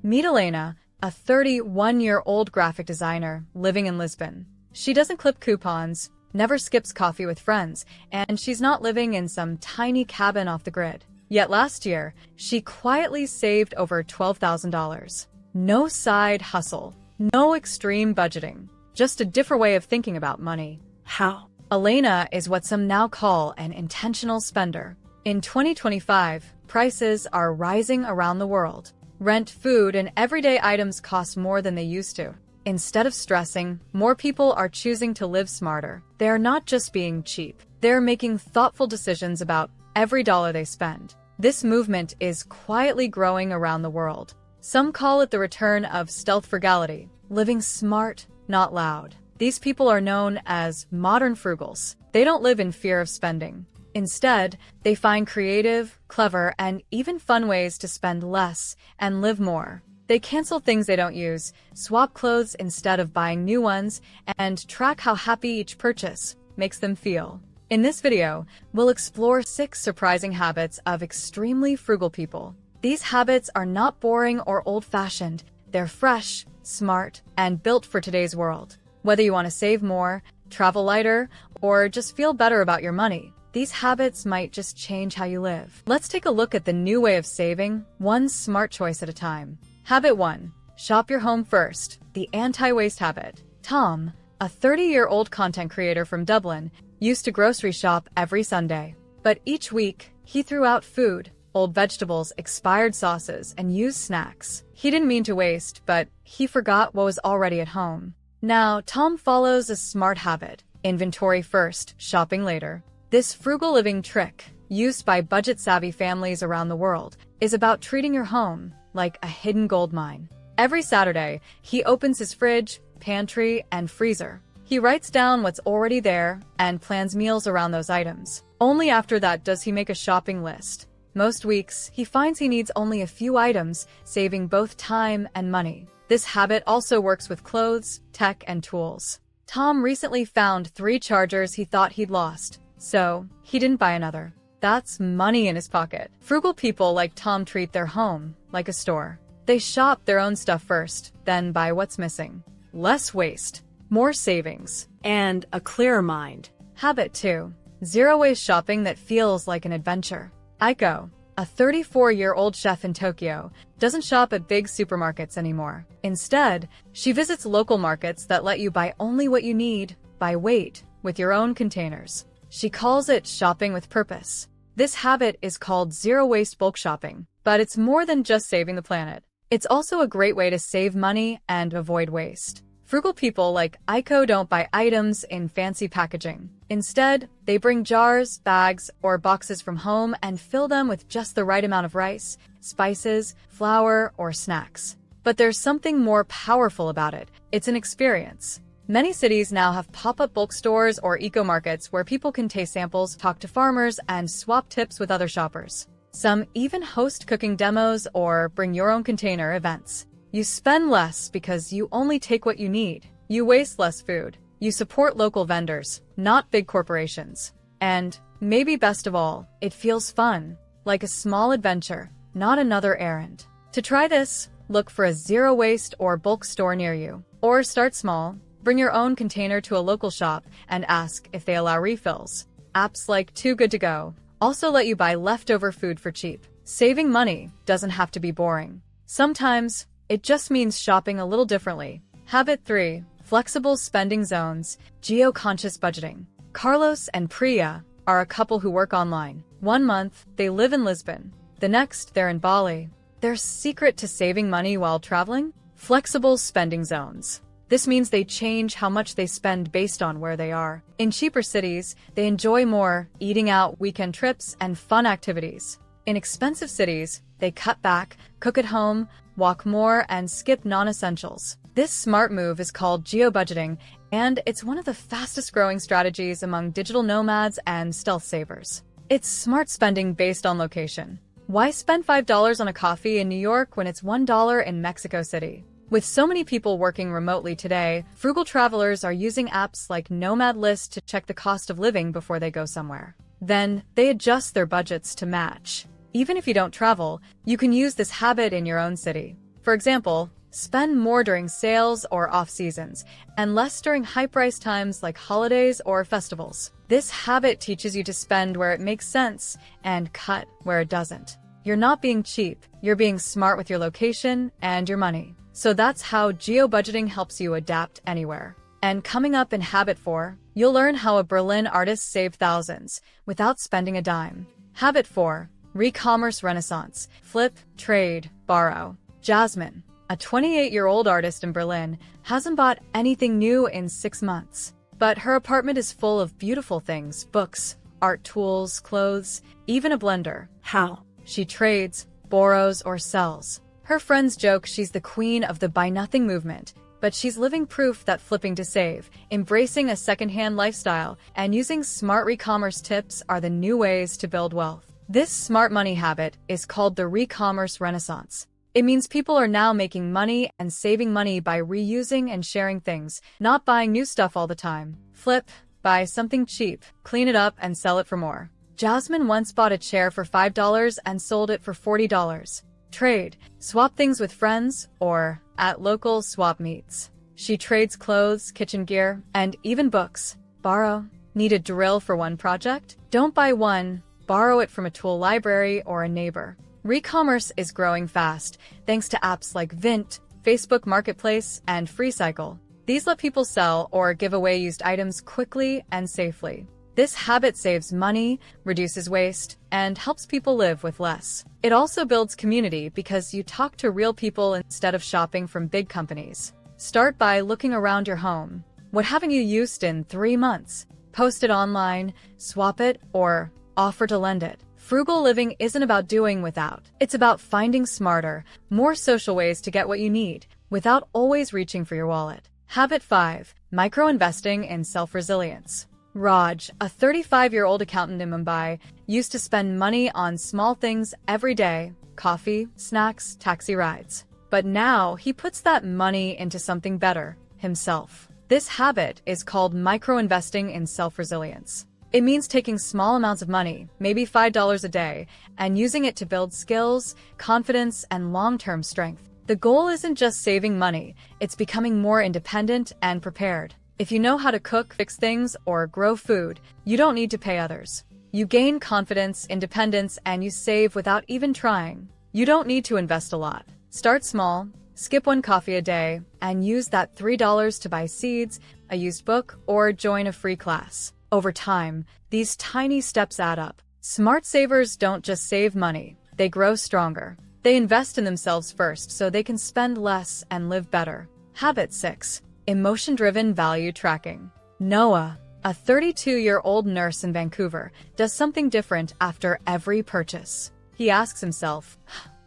Meet Elena, a 31-year-old graphic designer living in Lisbon. She doesn't clip coupons, never skips coffee with friends, and she's not living in some tiny cabin off the grid. Yet last year, she quietly saved over $12,000. No side hustle, no extreme budgeting, just a different way of thinking about money. How? Elena is what some now call an intentional spender. In 2025, prices are rising around the world. Rent, food, and everyday items cost more than they used to. Instead of stressing, more people are choosing to live smarter. They are not just being cheap. They're making thoughtful decisions about every dollar they spend. This movement is quietly growing around the world. Some call it the return of stealth frugality, living smart, not loud. These people are known as modern frugals. They don't live in fear of spending. Instead, they find creative, clever, and even fun ways to spend less and live more. They cancel things they don't use, swap clothes instead of buying new ones, and track how happy each purchase makes them feel. In this video, we'll explore 6 surprising habits of extremely frugal people. These habits are not boring or old-fashioned. They're fresh, smart, and built for today's world. Whether you want to save more, travel lighter, or just feel better about your money, these habits might just change how you live. Let's take a look at the new way of saving, one smart choice at a time. Habit 1. Shop your home first. The anti-waste habit. Tom, a 30-year-old content creator from Dublin, used to grocery shop every Sunday. But each week, he threw out food, old vegetables, expired sauces, and used snacks. He didn't mean to waste, but he forgot what was already at home. Now, Tom follows a smart habit. Inventory first, shopping later. This frugal living trick, used by budget-savvy families around the world, is about treating your home like a hidden gold mine. Every Saturday, he opens his fridge, pantry, and freezer. He writes down what's already there and plans meals around those items. Only after that does he make a shopping list. Most weeks, he finds he needs only a few items, saving both time and money. This habit also works with clothes, tech, and tools. Tom recently found 3 chargers he thought he'd lost, so he didn't buy another. That's money in his pocket. Frugal people like Tom treat their home like a store. They shop their own stuff first, then buy what's missing. Less waste, more savings, And a clearer mind. Habit 2. Zero-waste shopping that feels like an adventure. Aiko, a 34-year-old chef in Tokyo, doesn't shop at big supermarkets anymore. Instead, she visits local markets that let you buy only what you need, by weight, with your own containers. She calls it shopping with purpose. This habit is called zero-waste bulk shopping, but it's more than just saving the planet. It's also a great way to save money and avoid waste. Frugal people like Aiko don't buy items in fancy packaging. Instead, they bring jars, bags, or boxes from home and fill them with just the right amount of rice, spices, flour, or snacks. But there's something more powerful about it. It's an experience. Many cities now have pop-up bulk stores or eco-markets where people can taste samples, talk to farmers, and swap tips with other shoppers. Some even host cooking demos or bring your own container events. You spend less because you only take what you need. You waste less food. You support local vendors, not big corporations. And, maybe best of all, it feels fun, like a small adventure, not another errand. To try this, look for a zero-waste or bulk store near you. Or start small. Bring your own container to a local shop and ask if they allow refills. Apps like Too Good to Go also let you buy leftover food for cheap. Saving money doesn't have to be boring. Sometimes, it just means shopping a little differently. Habit 3. Flexible spending zones, geo-conscious budgeting. Carlos and Priya are a couple who work online. One month, they live in Lisbon. The next, they're in Bali. Their secret to saving money while traveling? Flexible spending zones. This means they change how much they spend based on where they are. In cheaper cities, they enjoy more eating out, weekend trips, and fun activities. In expensive cities, they cut back, cook at home, walk more, and skip non-essentials. This smart move is called geo-budgeting, and it's one of the fastest-growing strategies among digital nomads and stealth savers. It's smart spending based on location. Why spend $5 on a coffee in New York when it's $1 in Mexico City? With so many people working remotely today, frugal travelers are using apps like Nomad List to check the cost of living before they go somewhere. Then, they adjust their budgets to match. Even if you don't travel, you can use this habit in your own city. For example, spend more during sales or off-seasons, and less during high-price times like holidays or festivals. This habit teaches you to spend where it makes sense and cut where it doesn't. You're not being cheap, you're being smart with your location and your money. So that's how geo-budgeting helps you adapt anywhere. And coming up in Habit 4, you'll learn how a Berlin artist saved thousands without spending a dime. Habit 4. ReCommerce Renaissance. Flip, trade, borrow. Jasmine, a 28-year-old artist in Berlin, hasn't bought anything new in 6 months. But her apartment is full of beautiful things: books, art tools, clothes, even a blender. How? She trades, borrows, or sells. Her friends joke she's the queen of the buy-nothing movement, but she's living proof that flipping to save, embracing a second-hand lifestyle, and using smart re-commerce tips are the new ways to build wealth. This smart money habit is called the ReCommerce Renaissance. It means people are now making money and saving money by reusing and sharing things, not buying new stuff all the time. Flip, buy something cheap, clean it up, and sell it for more. Jasmine once bought a chair for $5 and sold it for $40. Trade, swap things with friends or at local swap meets. She trades clothes, kitchen gear, and even books. Borrow, need a drill for one project? Don't buy one, borrow it from a tool library or a neighbor. ReCommerce is growing fast, thanks to apps like Vint, Facebook Marketplace, and FreeCycle. These let people sell or give away used items quickly and safely. This habit saves money, reduces waste, and helps people live with less. It also builds community because you talk to real people instead of shopping from big companies. Start by looking around your home. What haven't you used in 3 months? Post it online, swap it, or offer to lend it. Frugal living isn't about doing without. It's about finding smarter, more social ways to get what you need, without always reaching for your wallet. Habit 5. Microinvesting in self-resilience. Raj, a 35-year-old accountant in Mumbai, used to spend money on small things every day: coffee, snacks, taxi rides. But now he puts that money into something better: himself. This habit is called microinvesting in self-resilience. It means taking small amounts of money, maybe $5 a day, and using it to build skills, confidence, and long-term strength. The goal isn't just saving money, it's becoming more independent and prepared. If you know how to cook, fix things, or grow food, you don't need to pay others. You gain confidence, independence, and you save without even trying. You don't need to invest a lot. Start small, skip one coffee a day, and use that $3 to buy seeds, a used book, or join a free class. Over time, these tiny steps add up. Smart savers don't just save money, they grow stronger. They invest in themselves first so they can spend less and live better. Habit 6. Emotion-driven value tracking. Noah, a 32-year-old nurse in Vancouver, does something different after every purchase. He asks himself,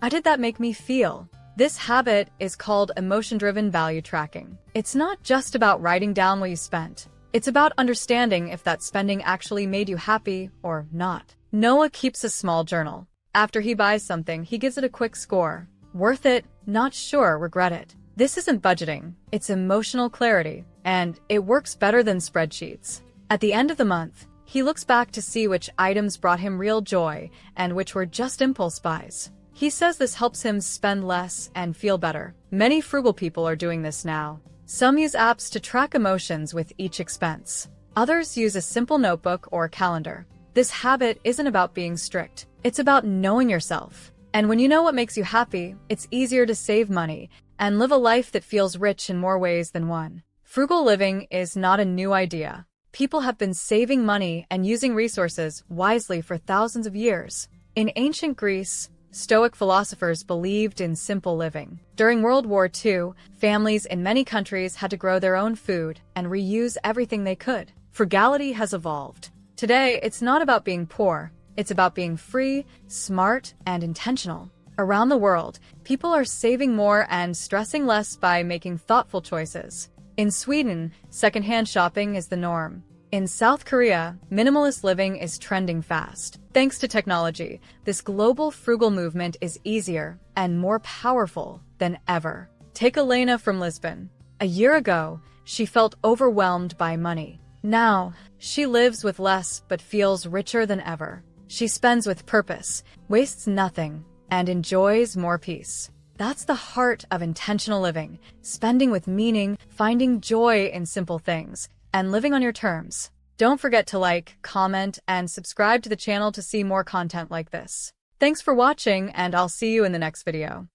"How did that make me feel?" This habit is called emotion-driven value tracking. It's not just about writing down what you spent. It's about understanding if that spending actually made you happy or not. Noah keeps a small journal. After he buys something, he gives it a quick score. Worth it, not sure, regret it. This isn't budgeting, it's emotional clarity, and it works better than spreadsheets. At the end of the month, he looks back to see which items brought him real joy and which were just impulse buys. He says this helps him spend less and feel better. Many frugal people are doing this now. Some use apps to track emotions with each expense. Others use a simple notebook or calendar. This habit isn't about being strict. It's about knowing yourself. And when you know what makes you happy, it's easier to save money and live a life that feels rich in more ways than one. Frugal living is not a new idea. People have been saving money and using resources wisely for thousands of years. In ancient Greece, Stoic philosophers believed in simple living. During World War II, families in many countries had to grow their own food and reuse everything they could. Frugality has evolved. Today, it's not about being poor. It's about being free, smart, and intentional. Around the world, people are saving more and stressing less by making thoughtful choices. In Sweden, secondhand shopping is the norm. In South Korea, minimalist living is trending fast. Thanks to technology, this global frugal movement is easier and more powerful than ever. Take Elena from Lisbon. A year ago, she felt overwhelmed by money. Now, she lives with less but feels richer than ever. She spends with purpose, wastes nothing, and enjoys more peace. That's the heart of intentional living, spending with meaning, finding joy in simple things, and living on your terms. Don't forget to like, comment, and subscribe to the channel to see more content like this. Thanks for watching, and I'll see you in the next video.